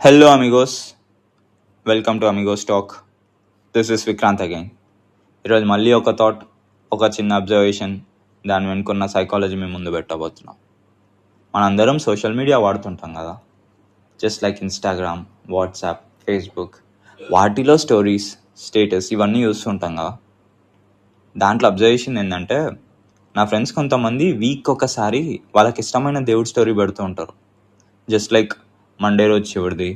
Hello, amigos. Welcome to Amigos Talk. This is Vikrant again. ఈరోజు మళ్ళీ ఒక థాట్, ఒక చిన్న అబ్జర్వేషన్, దాని వెనుకున్న సైకాలజీ మేము ముందు పెట్టబోతున్నాం. మనందరం సోషల్ మీడియా వాడుతుంటాం కదా, just like Instagram, WhatsApp, Facebook. వాటిలో స్టోరీస్, స్టేటస్ ఇవన్నీ చూస్తుంటాం కదా. దాంట్లో అబ్జర్వేషన్ ఏంటంటే, నా ఫ్రెండ్స్ కొంతమంది వీక్ ఒకసారి వాళ్ళకి ఇష్టమైన దేవుడి స్టోరీ పెడుతూ ఉంటారు. జస్ట్ లైక్ మండే రోజు శివుడిది,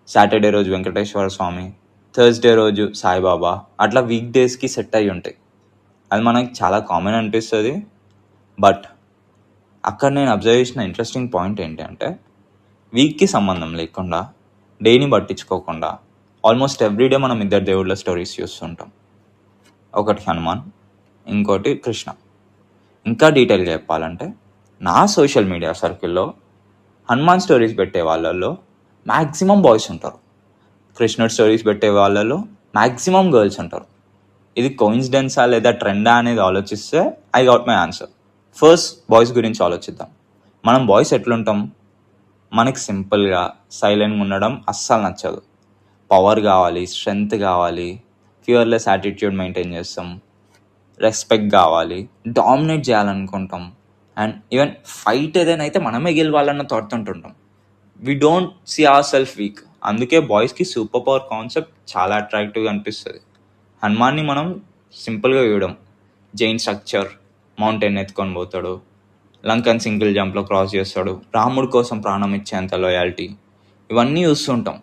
సాటర్డే రోజు వెంకటేశ్వర స్వామి, థర్స్డే రోజు సాయిబాబా, అట్లా వీక్ డేస్కి సెట్ అయ్యి ఉంటాయి. అది మనకి చాలా కామన్ అనిపిస్తుంది. బట్ అక్కడ నేను అబ్జర్వ్ చేసిన ఇంట్రెస్టింగ్ పాయింట్ ఏంటంటే, వీక్కి సంబంధం లేకుండా, డేని పట్టించుకోకుండా ఆల్మోస్ట్ ఎవ్రీడే మనం ఇద్దరు దేవుళ్ళ స్టోరీస్ చూస్తుంటాం. ఒకటి హనుమాన్, ఇంకోటి కృష్ణ. ఇంకా డీటెయిల్గా చెప్పాలంటే, నా సోషల్ మీడియా సర్కిల్లో హనుమాన్ స్టోరీస్ పెట్టే వాళ్ళల్లో మ్యాక్సిమం బాయ్స్ ఉంటారు. కృష్ణుడు స్టోరీస్ పెట్టే వాళ్ళలో మ్యాక్సిమం గర్ల్స్ ఉంటారు. ఇది కోయిన్సిడెన్సా లేదా ట్రెండా అనేది ఆలోచిస్తే I got my answer. First boys గురించి ఆలోచిద్దాం. మనం బాయ్స్ ఎట్లుంటాం? మనకి సింపుల్గా సైలెంట్గా ఉండడం అస్సలు నచ్చదు. పవర్ కావాలి, స్ట్రెంగ్త్ కావాలి, ఫియర్లెస్ యాటిట్యూడ్ మెయింటైన్ చేస్తాం, రెస్పెక్ట్ కావాలి, డామినేట్ చేయాలనుకుంటాం, అండ్ ఈవెన్ ఫైట్ ఏదైనా అయితే మనమే గెలవాలన్న థాట్ ఉంటుంటాం. We don't see our self weak. అందుకే బాయ్స్కి సూపర్ పవర్ కాన్సెప్ట్ చాలా అట్రాక్టివ్గా అనిపిస్తుంది. హనుమాన్ని మనం సింపుల్గా చూడడం, జైన్ స్ట్రక్చర్, మౌంటైన్ ఎత్తుకొని పోతాడు, లంకన్ సింగిల్ జంప్లో క్రాస్ చేస్తాడు, రాముడి కోసం ప్రాణం ఇచ్చేంత లాయాలిటీ, ఇవన్నీ చూస్తుంటాం.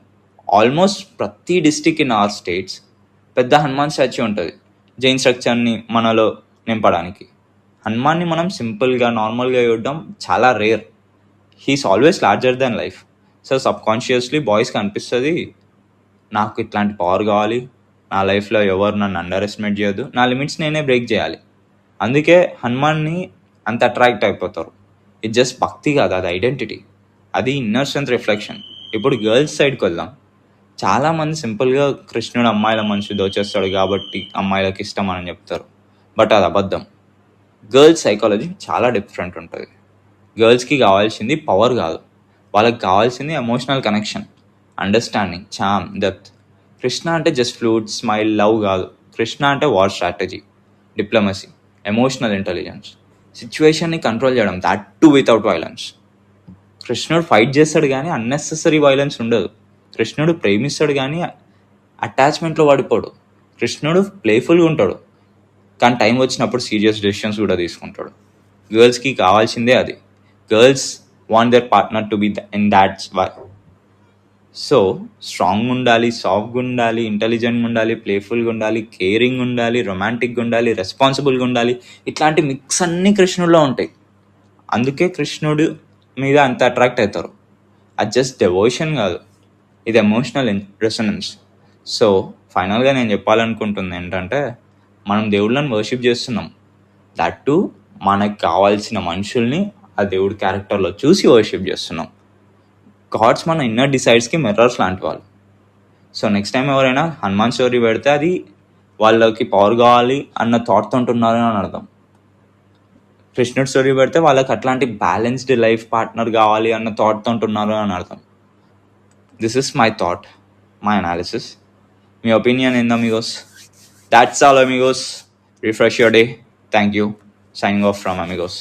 ఆల్మోస్ట్ ప్రతి డిస్టిక్ ఇన్ అవర్ స్టేట్స్ పెద్ద హనుమాన్ స్టాచ్యూ ఉంటుంది, జైన్ స్ట్రక్చర్ని మనలో నింపడానికి. హనుమాన్ని మనం సింపుల్గా నార్మల్గా చూడడం చాలా rare. He's always larger than life. So సబ్కాన్షియస్లీ బాయ్స్కి అనిపిస్తుంది, నాకు ఇట్లాంటి పవర్ కావాలి, నా లైఫ్లో ఎవరు నన్ను అండర్ ఎస్టిమేట్ చేయొద్దు, నా లిమిట్స్ నేనే బ్రేక్ చేయాలి. అందుకే హనుమాన్ని అంత అట్రాక్ట్ అయిపోతారు. ఇది జస్ట్ భక్తి కాదు, అది ఐడెంటిటీ, అది ఇన్నర్ స్ట్రెంత్ రిఫ్లెక్షన్. ఇప్పుడు గర్ల్స్ సైడ్కి వెళ్దాం. చాలామంది సింపుల్గా కృష్ణుడు అమ్మాయిల మనసు దోచేస్తాడు కాబట్టి అమ్మాయిలకు ఇష్టం అని చెప్తారు. బట్ అది అబద్ధం. గర్ల్స్ సైకాలజీ చాలా డిఫరెంట్ ఉంటుంది. గర్ల్స్కి కావాల్సింది పవర్ కాదు, వాళ్ళకి కావాల్సింది emotional connection, understanding, charm, depth. Krishna అంటే జస్ట్ ఫ్లూట్, స్మైల్, లవ్ కాదు. కృష్ణ అంటే war strategy, diplomacy, emotional intelligence, సిచ్యువేషన్ని కంట్రోల్ చేయడం, దాట్ టు వితౌట్ వైలెన్స్. కృష్ణుడు ఫైట్ చేస్తాడు కానీ అన్నెసెసరీ వైలెన్స్ ఉండదు. కృష్ణుడు ప్రేమిస్తాడు కానీ అటాచ్మెంట్లో పడిపోడు. కృష్ణుడు ప్లేఫుల్గా ఉంటాడు కానీ టైం వచ్చినప్పుడు సీరియస్ డెసిషన్స్ కూడా తీసుకుంటాడు. గర్ల్స్కి కావాల్సిందే అది. Girls want their partner to be in that's why. So strong ఉండాలి, సాఫ్ట్గా ఉండాలి, ఇంటెలిజెంట్గా ఉండాలి, ప్లేఫుల్గా ఉండాలి, కేరింగ్ ఉండాలి, రొమాంటిక్గా ఉండాలి, రెస్పాన్సిబుల్గా ఉండాలి. ఇట్లాంటి మిక్స్ అన్నీ కృష్ణుడిలో ఉంటాయి. అందుకే కృష్ణుడు మీద అంత అట్రాక్ట్ అవుతారు. అది జస్ట్ డెవోషన్ కాదు, ఇది ఎమోషనల్ రెసొనెన్స్. సో ఫైనల్గా నేను చెప్పాలనుకుంటుంది ఏంటంటే, మనం దేవుళ్ళని వర్షిప్ చేస్తున్నాం, దట్ టు మనకు కావాల్సిన మనుషుల్ని ఆ దేవుడి క్యారెక్టర్లో చూసి వర్షిప్ చేస్తున్నాం. గాడ్స్ మన ఇన్నర్ డిసైడ్స్కి మిర్రర్స్ లాంటి వాళ్ళు. సో నెక్స్ట్ టైం ఎవరైనా హనుమాన్ స్టోరీ పెడితే అది వాళ్ళకి పవర్ కావాలి అన్న థాట్తో ఉంటున్నారు అని అర్థం. కృష్ణుడి స్టోరీ పెడితే వాళ్ళకి అట్లాంటి బ్యాలెన్స్డ్ లైఫ్ పార్ట్నర్ కావాలి అన్న థాట్తో ఉంటున్నారు అని అర్థం. This is my thought, my analysis. Me opinion ఏంది amigos? That's all amigos. Refresh your day. Thank you. Signing off from Amigos.